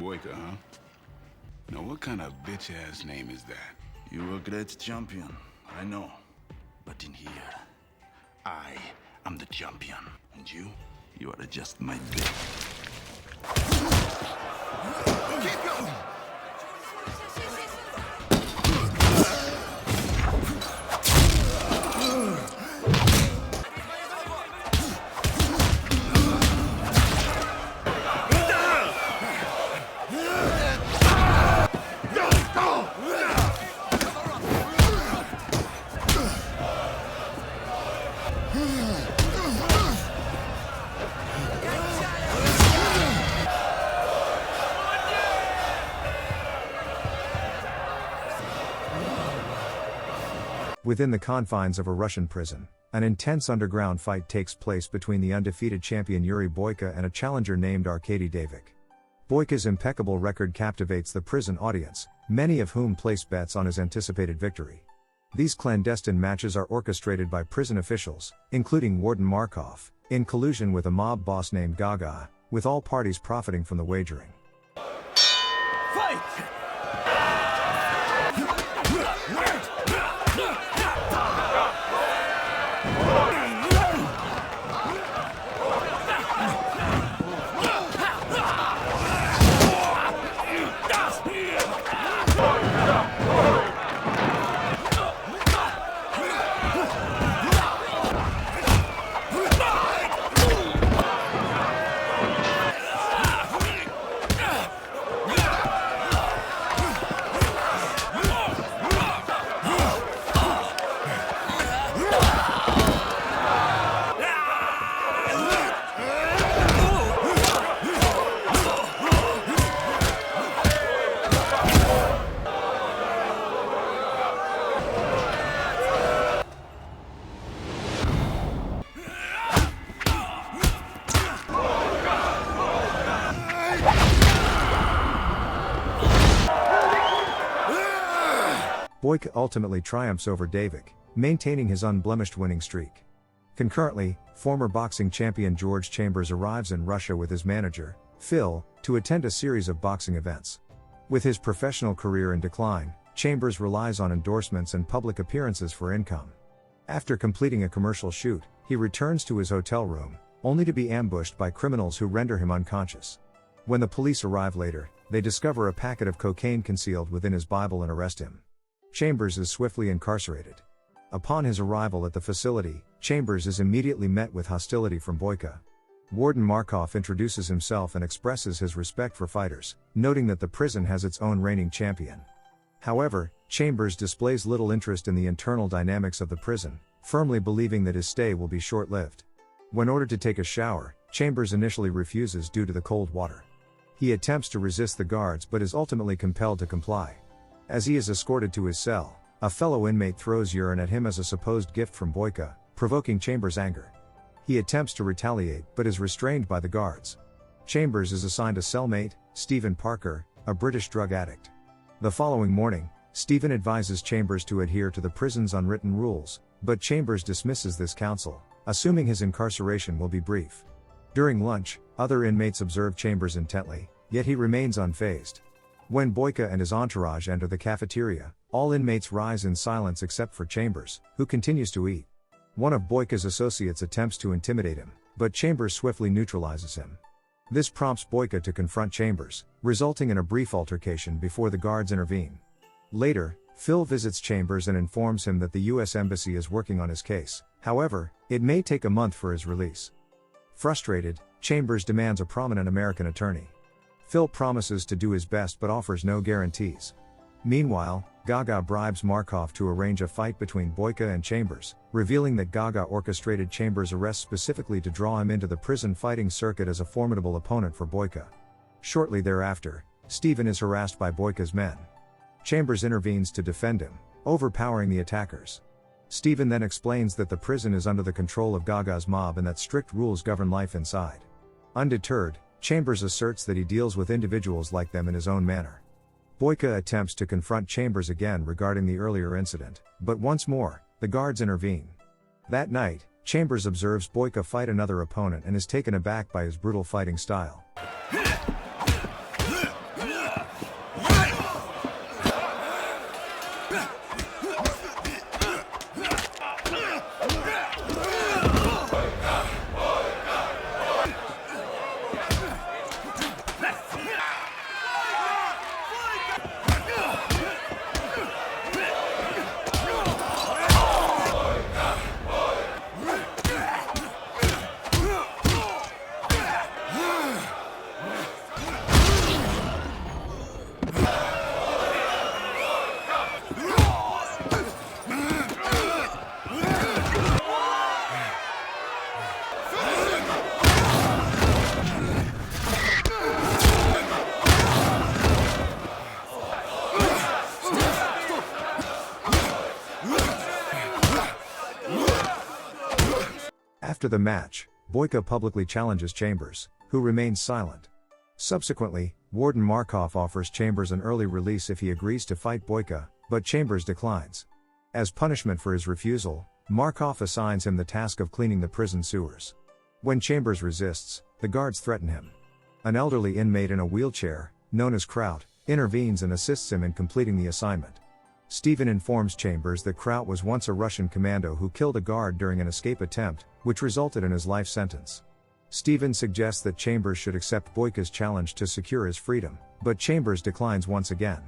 Boyka, huh? Now what kind of bitch-ass name is that? You a great champion, I know. But in here, I am the champion. And you are just my bitch. Keep going! Within the confines of a Russian prison, an intense underground fight takes place between the undefeated champion Yuri Boyka and a challenger named Arkady Davik. Boyka's impeccable record captivates the prison audience, many of whom place bets on his anticipated victory. These clandestine matches are orchestrated by prison officials, including Warden Markov, in collusion with a mob boss named Gaga, with all parties profiting from the wagering. Fight! Boyka ultimately triumphs over Davik, maintaining his unblemished winning streak. Concurrently, former boxing champion George Chambers arrives in Russia with his manager, Phil, to attend a series of boxing events. With his professional career in decline, Chambers relies on endorsements and public appearances for income. After completing a commercial shoot, he returns to his hotel room, only to be ambushed by criminals who render him unconscious. When the police arrive later, they discover a packet of cocaine concealed within his Bible and arrest him. Chambers is swiftly incarcerated. Upon his arrival at the facility, Chambers is immediately met with hostility from Boyka. Warden Markov introduces himself and expresses his respect for fighters, noting that the prison has its own reigning champion. However, Chambers displays little interest in the internal dynamics of the prison, firmly believing that his stay will be short-lived. When ordered to take a shower, Chambers initially refuses due to the cold water. He attempts to resist the guards but is ultimately compelled to comply. As he is escorted to his cell, a fellow inmate throws urine at him as a supposed gift from Boyka, provoking Chambers' anger. He attempts to retaliate but is restrained by the guards. Chambers is assigned a cellmate, Stephen Parker, a British drug addict. The following morning, Stephen advises Chambers to adhere to the prison's unwritten rules, but Chambers dismisses this counsel, assuming his incarceration will be brief. During lunch, other inmates observe Chambers intently, yet he remains unfazed. When Boyka and his entourage enter the cafeteria, all inmates rise in silence except for Chambers, who continues to eat. One of Boyka's associates attempts to intimidate him, but Chambers swiftly neutralizes him. This prompts Boyka to confront Chambers, resulting in a brief altercation before the guards intervene. Later, Phil visits Chambers and informs him that the U.S. Embassy is working on his case, however, it may take a month for his release. Frustrated, Chambers demands a prominent American attorney. Phil promises to do his best but offers no guarantees. Meanwhile, Gaga bribes Markov to arrange a fight between Boyka and Chambers, revealing that Gaga orchestrated Chambers' arrest specifically to draw him into the prison fighting circuit as a formidable opponent for Boyka. Shortly thereafter, Stephen is harassed by Boyka's men. Chambers intervenes to defend him, overpowering the attackers. Stephen then explains that the prison is under the control of Gaga's mob and that strict rules govern life inside. Undeterred, Chambers asserts that he deals with individuals like them in his own manner. Boyka attempts to confront Chambers again regarding the earlier incident, but once more, the guards intervene. That night, Chambers observes Boyka fight another opponent and is taken aback by his brutal fighting style. After the match, Boyka publicly challenges Chambers, who remains silent. Subsequently, Warden Markov offers Chambers an early release if he agrees to fight Boyka, but Chambers declines. As punishment for his refusal, Markov assigns him the task of cleaning the prison sewers. When Chambers resists, the guards threaten him. An elderly inmate in a wheelchair, known as Kraut, intervenes and assists him in completing the assignment. Steven informs Chambers that Kraut was once a Russian commando who killed a guard during an escape attempt, which resulted in his life sentence. Steven suggests that Chambers should accept Boyka's challenge to secure his freedom, but Chambers declines once again.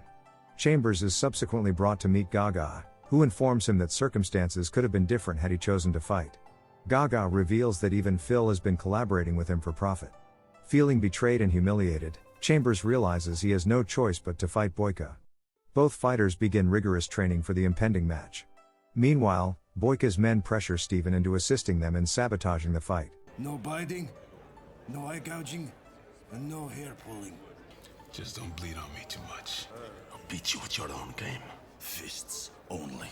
Chambers is subsequently brought to meet Gaga, who informs him that circumstances could have been different had he chosen to fight. Gaga reveals that even Phil has been collaborating with him for profit. Feeling betrayed and humiliated, Chambers realizes he has no choice but to fight Boyka. Both fighters begin rigorous training for the impending match. Meanwhile, Boyka's men pressure Steven into assisting them in sabotaging the fight. No biting, no eye gouging, and no hair pulling. Just don't bleed on me too much. I'll beat you with your own game. Fists only.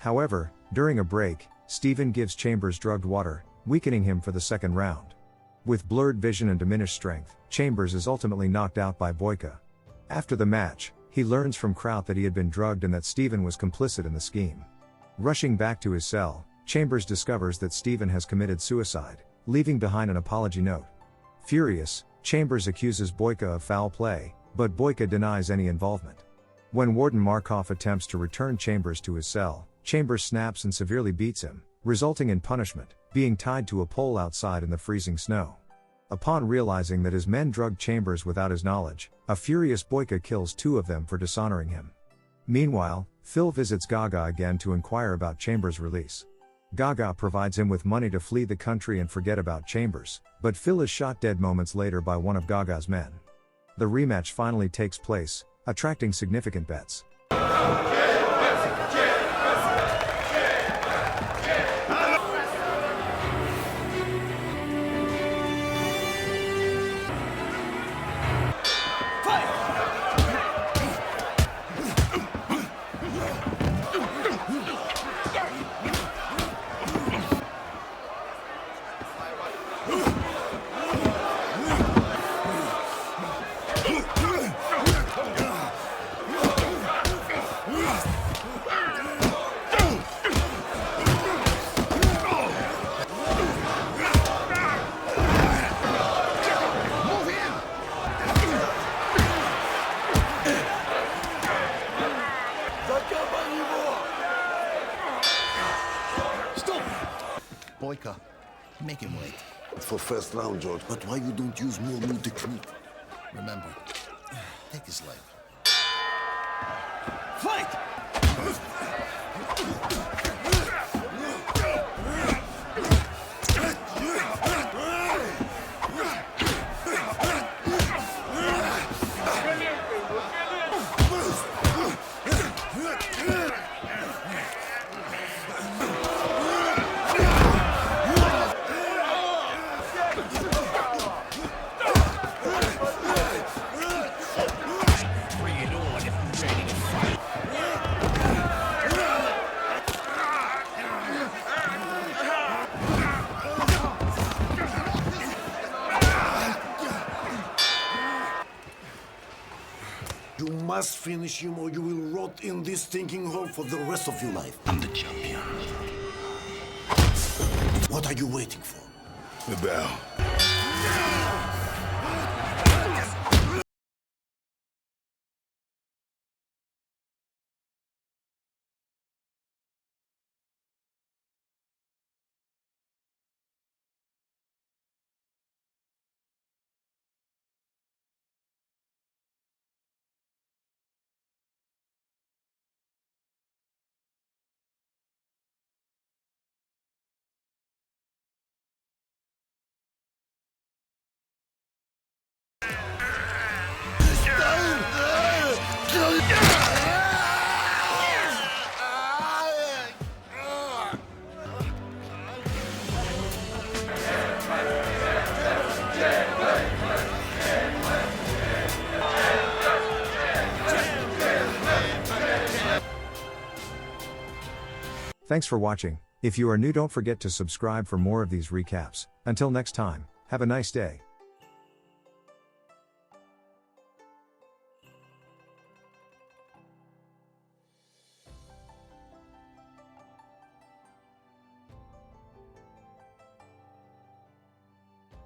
However, during a break, Steven gives Chambers drugged water, weakening him for the second round. With blurred vision and diminished strength, Chambers is ultimately knocked out by Boyka. After the match, he learns from Kraut that he had been drugged and that Steven was complicit in the scheme. Rushing back to his cell, Chambers discovers that Steven has committed suicide, leaving behind an apology note. Furious, Chambers accuses Boyka of foul play, but Boyka denies any involvement. When Warden Markov attempts to return Chambers to his cell, Chambers snaps and severely beats him, resulting in punishment, being tied to a pole outside in the freezing snow. Upon realizing that his men drugged Chambers without his knowledge, a furious Boyka kills two of them for dishonoring him. Meanwhile, Phil visits Gaga again to inquire about Chambers' release. Gaga provides him with money to flee the country and forget about Chambers, but Phil is shot dead moments later by one of Gaga's men. The rematch finally takes place, attracting significant bets. Boyka, make him wait. For first round, George. But why you don't use more new technique? Remember, take his leg. Fight! You must finish him or you will rot in this stinking hole for the rest of your life. I'm the champion. What are you waiting for? The bell. Thanks for watching. If you are new, don't forget to subscribe for more of these recaps. Until next time, have a nice day.